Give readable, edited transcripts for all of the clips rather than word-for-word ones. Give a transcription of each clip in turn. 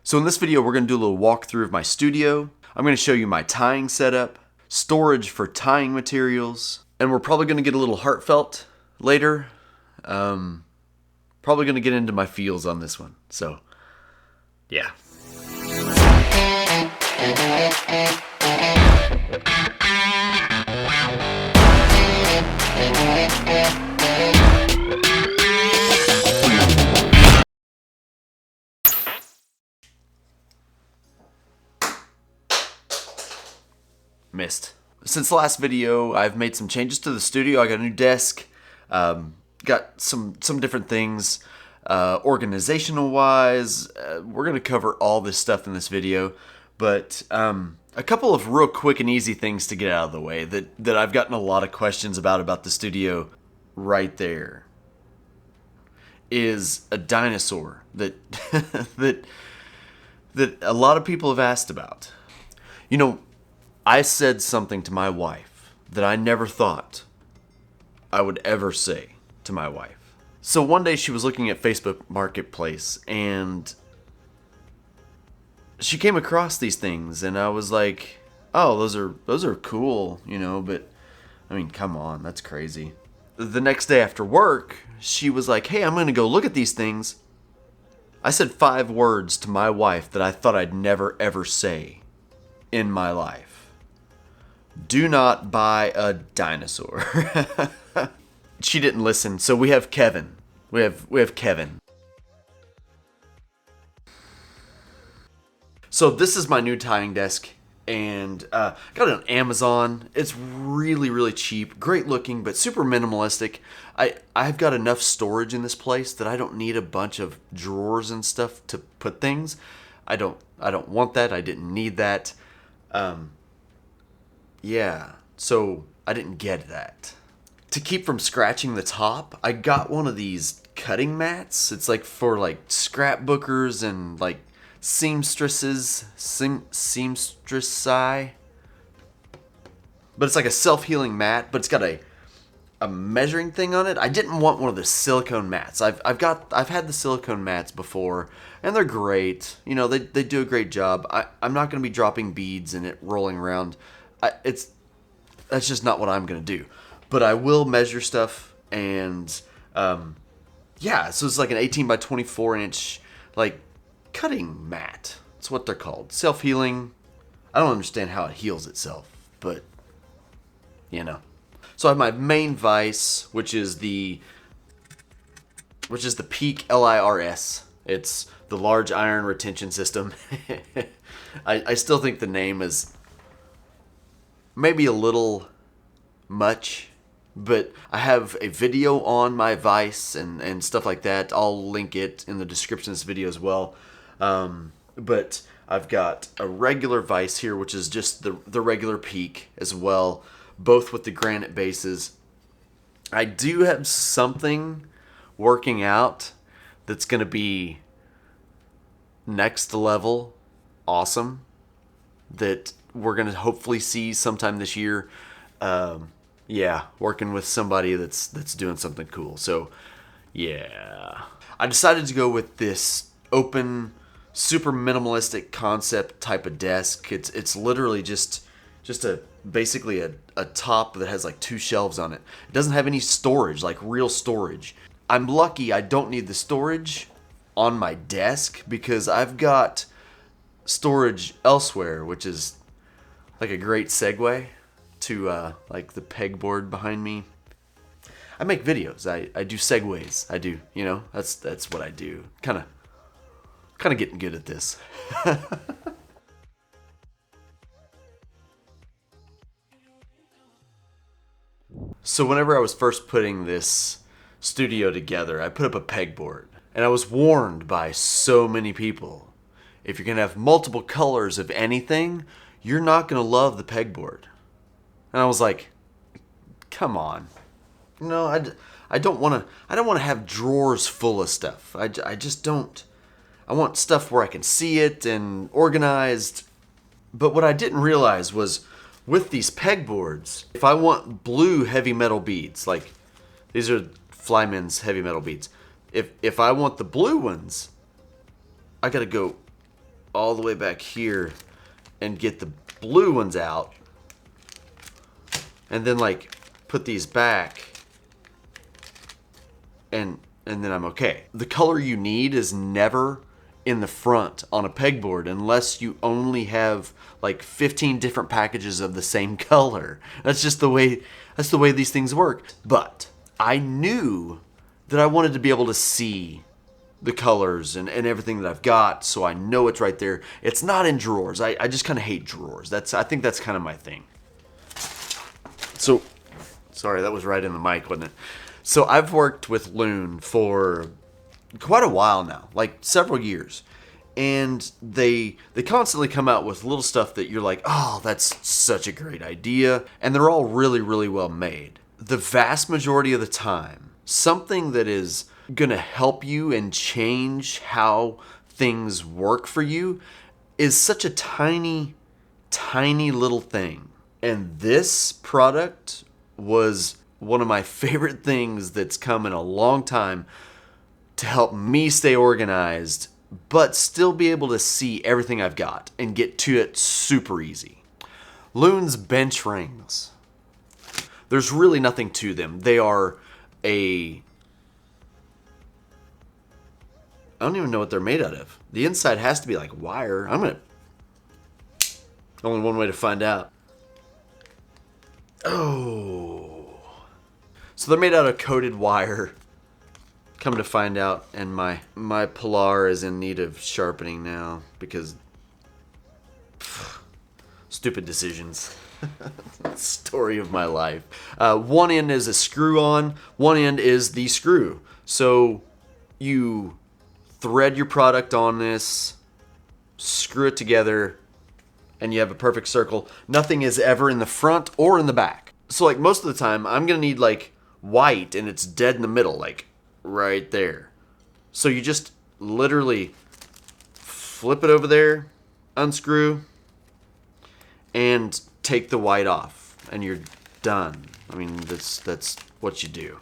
So in this video, we're going to do a little walkthrough of my studio. I'm going to show you my tying setup, storage for tying materials, and we're probably going to get a little heartfelt later. Probably going to get into my feels on this one. So, yeah. Missed. Since the last video, I've made some changes to the studio. I got a new desk, got some different things, organizational wise. We're gonna cover all this stuff in this video, but a couple of real quick and easy things to get out of the way that I've gotten a lot of questions about the studio. Right there is a dinosaur that that a lot of people have asked about. You know, I said something to my wife that I never thought I would ever say to my wife. So one day she was looking at Facebook Marketplace and she came across these things and I was like, "Oh, those are cool, you know, but I mean, come on, that's crazy." The next day after work, she was like, "Hey, I'm going to go look at these things." I said 5 words to my wife that I thought I'd never ever say in my life. Do not buy a dinosaur. She didn't listen, so we have Kevin. We have Kevin. So this is my new tying desk, and got it on Amazon. It's really cheap, great looking, but super minimalistic. I've got enough storage in this place that I don't need a bunch of drawers and stuff to put things. I don't want that. I didn't need that. Yeah, so I didn't get that. To keep from scratching the top, I got one of these cutting mats. It's like for like scrapbookers and like seamstresses, seamstress. But it's like a self-healing mat, but it's got a measuring thing on it. I didn't want one of the silicone mats. I've had the silicone mats before, and they're great. You know, they do a great job. I'm not going to be dropping beads in it, rolling around. That's just not what I'm gonna do. But I will measure stuff, and yeah. So it's like an 18 by 24 inch like cutting mat. That's what they're called. Self-healing. I don't understand how it heals itself, but you know. So I have my main vise, which is the Peak LIRS. It's the large iron retention system. I still think the name is maybe a little much, but I have a video on my vise and stuff like that. I'll link it in the description of this video as well. But I've got a regular vise here, which is just the regular Peak as well, both with the granite bases. I do have something working out that's going to be next level awesome that we're going to hopefully see sometime this year. Yeah, working with somebody that's doing something cool. So, yeah. I decided to go with this open, super minimalistic concept type of desk. It's literally just basically a top that has like 2 shelves on it. It doesn't have any storage, like real storage. I'm lucky I don't need the storage on my desk because I've got storage elsewhere, which is like a great segue to like the pegboard behind me. I make videos. I do segues. I do, you know, that's what I do. Kind of getting good at this. So whenever I was first putting this studio together, I put up a pegboard, and I was warned by so many people, if you're gonna have multiple colors of anything, you're not gonna love the pegboard. And I was like, come on. No, I don't want to have drawers full of stuff. I just don't. I want stuff where I can see it and organized. But what I didn't realize was with these pegboards, if I want blue heavy metal beads, like these are Flyman's heavy metal beads. If I want the blue ones, I gotta go all the way back here and get the blue ones out, and then like put these back, and then I'm okay. The color you need is never in the front on a pegboard unless you only have like 15 different packages of the same color. That's just the way these things work. But I knew that I wanted to be able to see the colors and everything that I've got, so I know it's right there. It's not in drawers. I just kind of hate drawers. I think that's kind of my thing. So, sorry, that was right in the mic, wasn't it? So I've worked with Loon for quite a while now, like several years. And they constantly come out with little stuff that you're like, oh, that's such a great idea. And they're all really, really well made. The vast majority of the time, something that is going to help you and change how things work for you is such a tiny, tiny little thing. And this product was one of my favorite things that's come in a long time to help me stay organized, but still be able to see everything I've got and get to it super easy. Loon's bench rings. There's really nothing to them. They are I don't even know what they're made out of. The inside has to be like wire. Only one way to find out. Oh. So they're made out of coated wire. Come to find out, and my Pilar is in need of sharpening now because stupid decisions. Story of my life. One end is a screw on, one end is the screw. So you thread your product on this, screw it together, and you have a perfect circle. Nothing is ever in the front or in the back. So like most of the time, I'm gonna need like white, and it's dead in the middle, like right there. So you just literally flip it over there, unscrew, and take the white off, and you're done. I mean, that's what you do.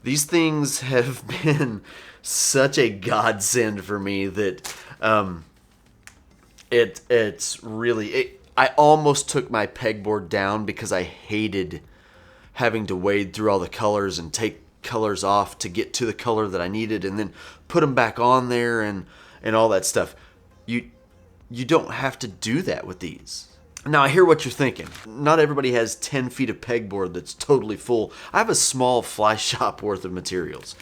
These things have been such a godsend for me that it's really... I almost took my pegboard down because I hated having to wade through all the colors and take colors off to get to the color that I needed and then put them back on there and all that stuff. You don't have to do that with these. Now, I hear what you're thinking. Not everybody has 10 feet of pegboard that's totally full. I have a small fly shop worth of materials,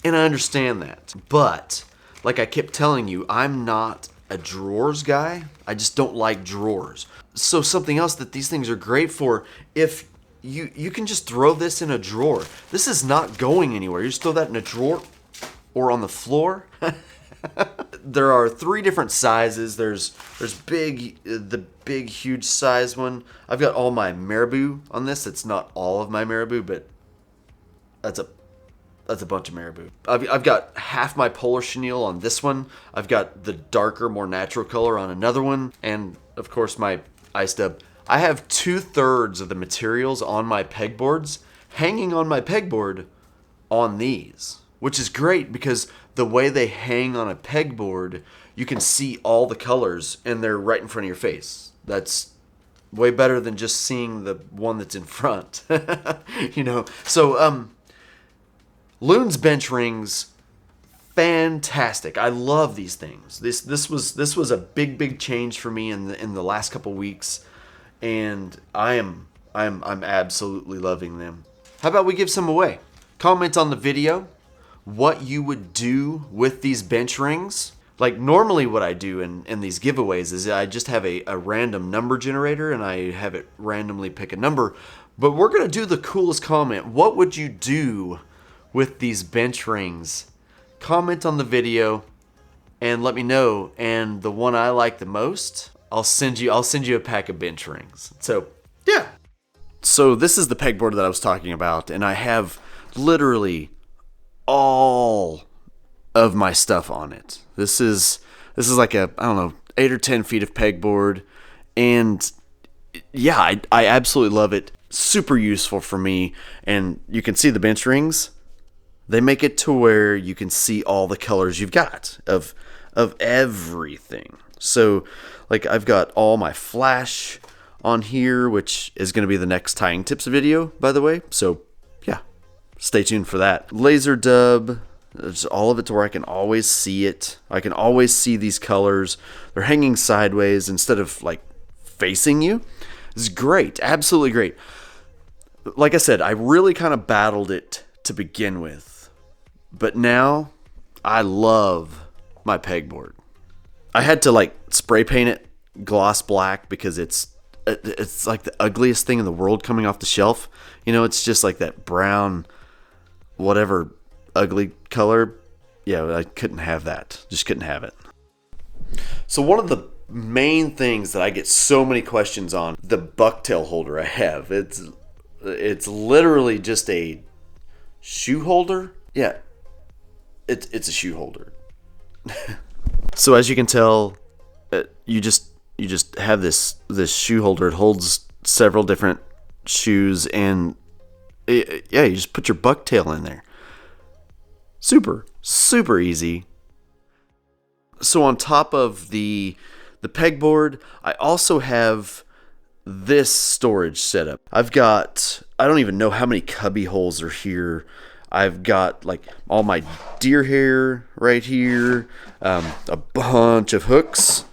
and I understand that. But, like I kept telling you, I'm not a drawers guy. I just don't like drawers. So something else that these things are great for, if you can just throw this in a drawer. This is not going anywhere. You just throw that in a drawer or on the floor. There are 3 different sizes. There's the big, huge size one. I've got all my marabou on this. It's not all of my marabou, but that's a bunch of marabou. I've got half my polar chenille on this one. I've got the darker, more natural color on another one. And, of course, my ice dub. I have 2/3 of the materials on my pegboards hanging on my pegboard on these, which is great because the way they hang on a pegboard, you can see all the colors and they're right in front of your face. That's way better than just seeing the one that's in front. You know, so Loon's bench rings, fantastic. I love these things. This was a big change for me in the last couple weeks, and I'm absolutely loving them. How about we give some away? Comment on the video what you would do with these bench rings. Like normally what I do in these giveaways is I just have a random number generator and I have it randomly pick a number. But we're going to do the coolest comment. What would you do with these bench rings? Comment on the video and let me know. And the one I like the most, I'll send you a pack of bench rings. So, yeah. So this is the pegboard that I was talking about, and I have literally all of my stuff on it. This is like a, I don't know, 8 or 10 feet of pegboard, and yeah, I absolutely love it. Super useful for me, and you can see the bench rings. They make it to where you can see all the colors you've got of of everything. So, like, I've got all my flash on here, which is going to be the next tying tips video, by the way. So, yeah, stay tuned for that. Laser dub, there's all of it to where I can always see it. I can always see these colors. They're hanging sideways instead of, like, facing you. It's great, absolutely great. Like I said, I really kind of battled it to begin with, but now I love my pegboard. I had to like spray paint it gloss black because it's like the ugliest thing in the world coming off the shelf. You know, it's just like that brown, whatever ugly color. Yeah, I couldn't have that. Just couldn't have it. So one of the main things that I get so many questions on, the bucktail holder I have. It's literally just a shoe holder. Yeah, it's a shoe holder. So as you can tell, you just have this shoe holder. It holds several different shoes, and yeah, you just put your bucktail in there. Super easy. So on top of the pegboard, I also have this storage setup. I've got, I don't even know how many cubby holes are here. I've got like all my deer hair right here, a bunch of hooks,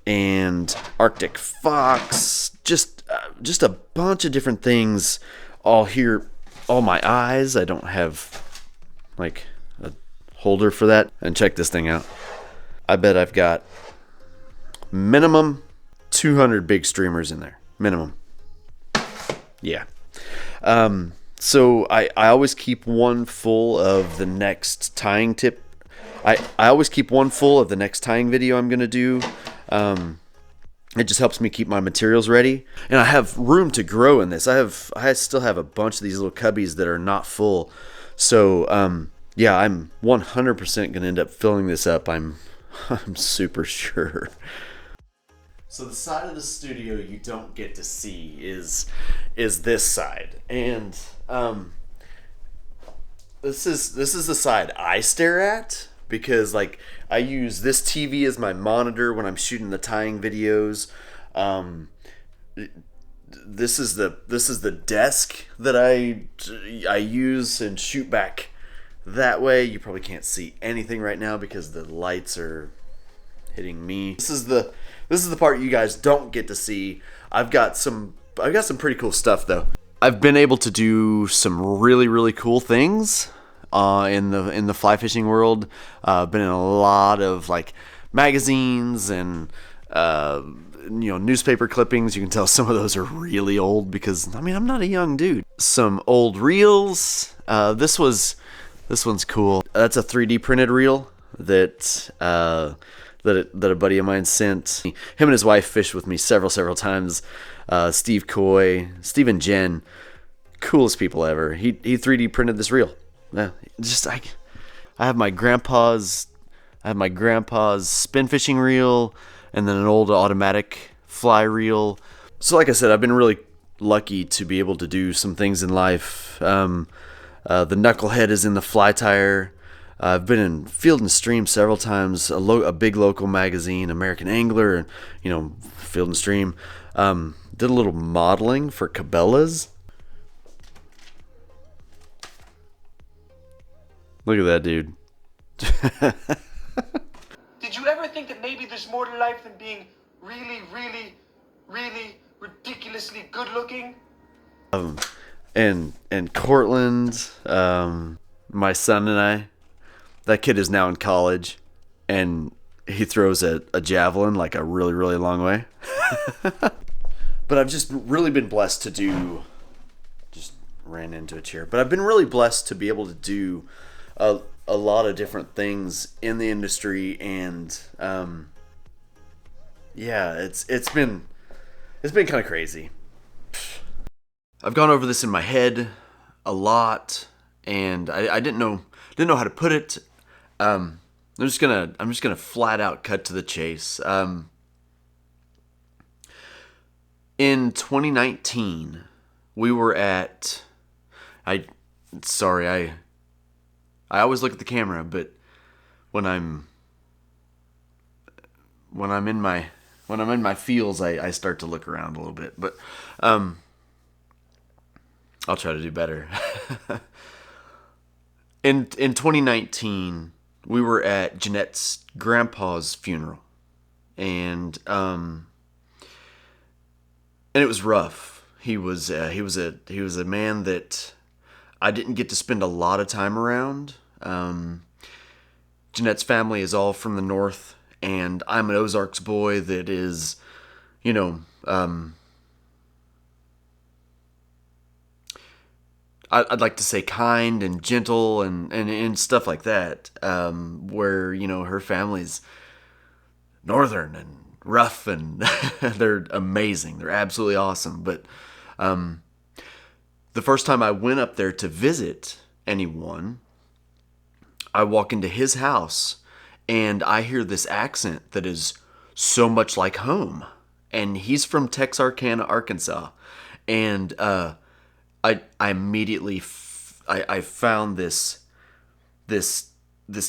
and Arctic fox, just a bunch of different things all here. All my eyes. I don't have like a holder for that. And check this thing out. I bet I've got minimum 200 big streamers in there. Minimum. Yeah. So I always keep one full of the next tying tip. I always keep one full of the next tying video I'm going to do. It just helps me keep my materials ready. And I have room to grow in this. I still have a bunch of these little cubbies that are not full. So, yeah, I'm 100% going to end up filling this up. I'm super sure. So the side of the studio you don't get to see is this side, and this is the side I stare at because like I use this TV as my monitor when I'm shooting the tying videos. This is the desk that I use and shoot back that way. You probably can't see anything right now because the lights are hitting me. This is the part you guys don't get to see. I've got some pretty cool stuff though. I've been able to do some really cool things in the fly fishing world. Been in a lot of like magazines and newspaper clippings. You can tell some of those are really old because I mean I'm not a young dude. Some old reels. This one's cool. That's a 3D printed reel that a buddy of mine sent. Him and his wife fished with me several times. Steve and Jen, coolest people ever. He 3D printed this reel. Yeah, I have my grandpa's spin fishing reel, and then an old automatic fly reel. So like I said, I've been really lucky to be able to do some things in life. The knucklehead is in the fly tire. I've been in Field and Stream several times, a big local magazine, American Angler, and Field and Stream. Did a little modeling for Cabela's. Look at that dude. Did you ever think that maybe there's more to life than being really ridiculously good looking? And Cortland, my son and I, that kid is now in college, and he throws a javelin like a really long way. But I've just really been blessed to do, just ran into a chair, but I've been really blessed to be able to do a lot of different things in the industry, and yeah, it's been kind of crazy. I've gone over this in my head a lot, and I didn't know how to put it. I'm just gonna flat out cut to the chase. In 2019, we were at. I always look at the camera, but when I'm when I'm in my feels, I start to look around a little bit, but um, I'll try to do better. In 2019, we were at Jeanette's grandpa's funeral, and and it was rough. He was a man that I didn't get to spend a lot of time around. Jeanette's family is all from the north, and I'm an Ozarks boy that is, you know, I'd like to say kind and gentle and stuff like that. Where her family's northern and rough, and they're amazing. They're absolutely awesome. But the first time I went up there to visit anyone, I walk into his house and I hear this accent that is so much like home. And he's from Texarkana, Arkansas. And I immediately I found this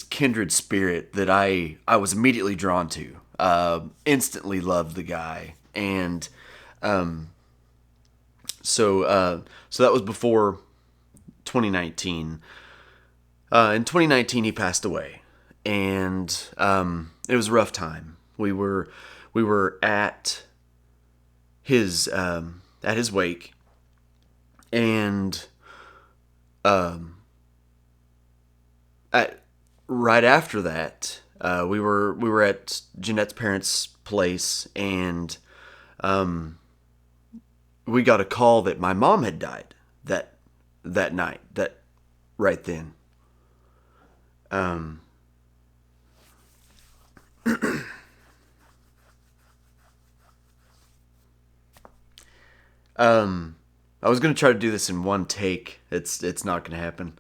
kindred spirit that I was immediately drawn to. Instantly loved the guy, and so that was before 2019. In 2019, he passed away, and it was a rough time. We were at his wake, and right after that, we were at Jeanette's parents' place, and we got a call that my mom had died that night, that right then. I was gonna try to do this in one take. It's not gonna happen.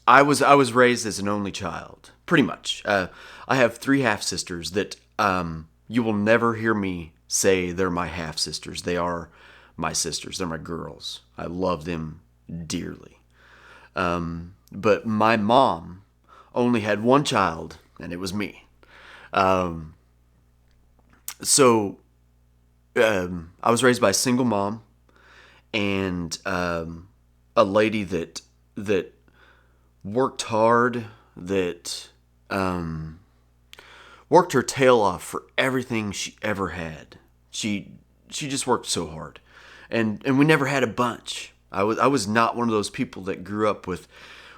I was raised as an only child, pretty much. I have three half sisters that you will never hear me say they're my half sisters. They are my sisters. They're my girls. I love them dearly. But my mom only had one child, and it was me. So I was raised by a single mom, and a lady that worked hard, that worked her tail off for everything she ever had. She just worked so hard, and we never had a bunch. I was not one of those people that grew up with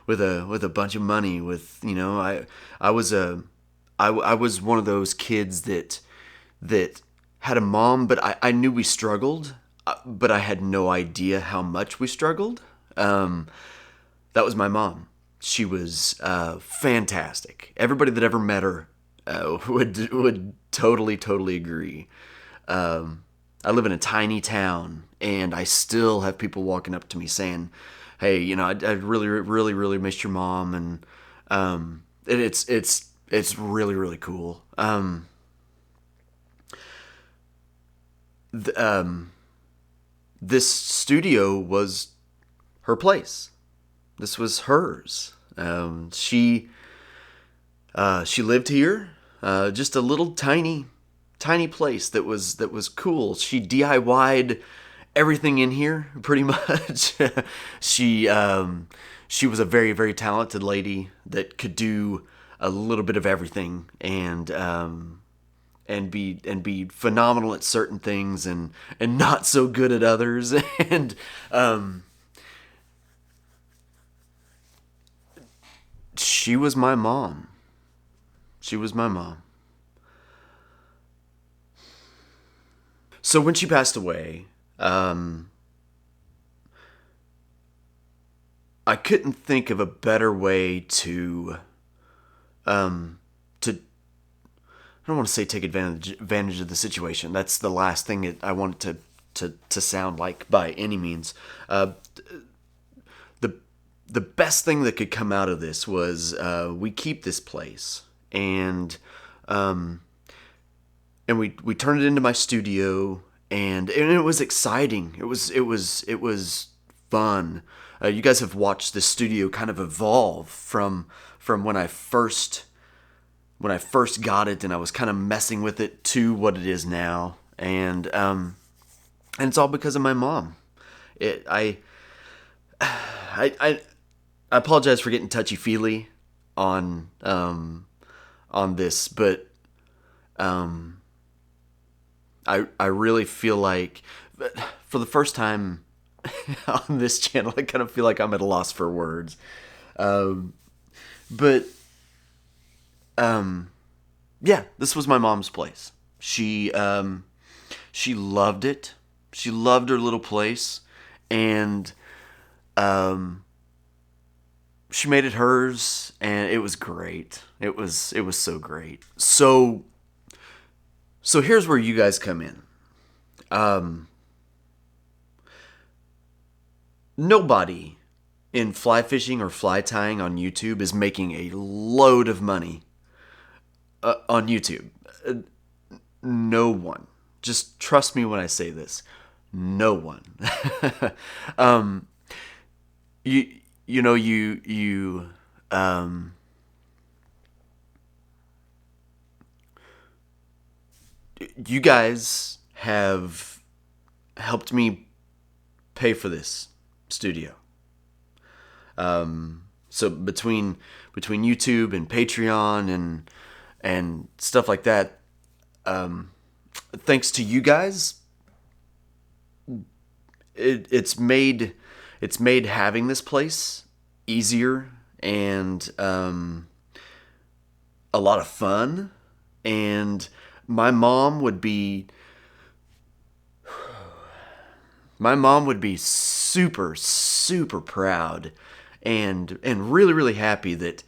a bunch of money. With I was one of those kids that had a mom, but I knew we struggled, but I had no idea how much we struggled. That was my mom. She was fantastic. Everybody that ever met her would totally agree. I live in a tiny town, and I still have people walking up to me saying, "Hey, I really miss your mom," and it's really cool. This studio was her place. This was hers. She lived here, just a little tiny place that was cool. She DIY'd everything in here, pretty much. She was a very talented lady that could do a little bit of everything, and be phenomenal at certain things, and not so good at others. And she was my mom. She was my mom. So when she passed away, I couldn't think of a better way to I don't want to say take advantage of the situation. That's the last thing that I want it to sound like by any means. The best thing that could come out of this was we keep this place, and we turned it into my studio, and it was exciting. It was fun. You guys have watched this studio kind of evolve from when I first when I first got it, and I was kind of messing with it to what it is now, and it's all because of my mom. I apologize for getting touchy feely on this, but I really feel like for the first time on this channel, I kind of feel like I'm at a loss for words. But yeah, this was my mom's place. She loved it. She loved her little place, and she made it hers, and it was great. It was so great. So here's where you guys come in. Nobody in fly fishing or fly tying on YouTube is making a load of money on YouTube. No one. Just trust me when I say this. No one. You know, you guys have helped me pay for this studio. So between YouTube and Patreon and stuff like that, thanks to you guys, it's made having this place easier and a lot of fun. And my mom would be super proud and really really happy that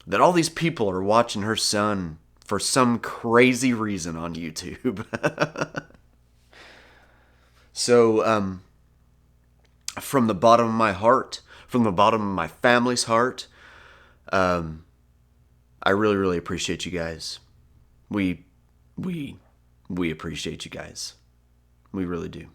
that all these people are watching her son for some crazy reason on YouTube. So from the bottom of my heart, from the bottom of my family's heart, I really really appreciate you guys. We appreciate you guys. We really do.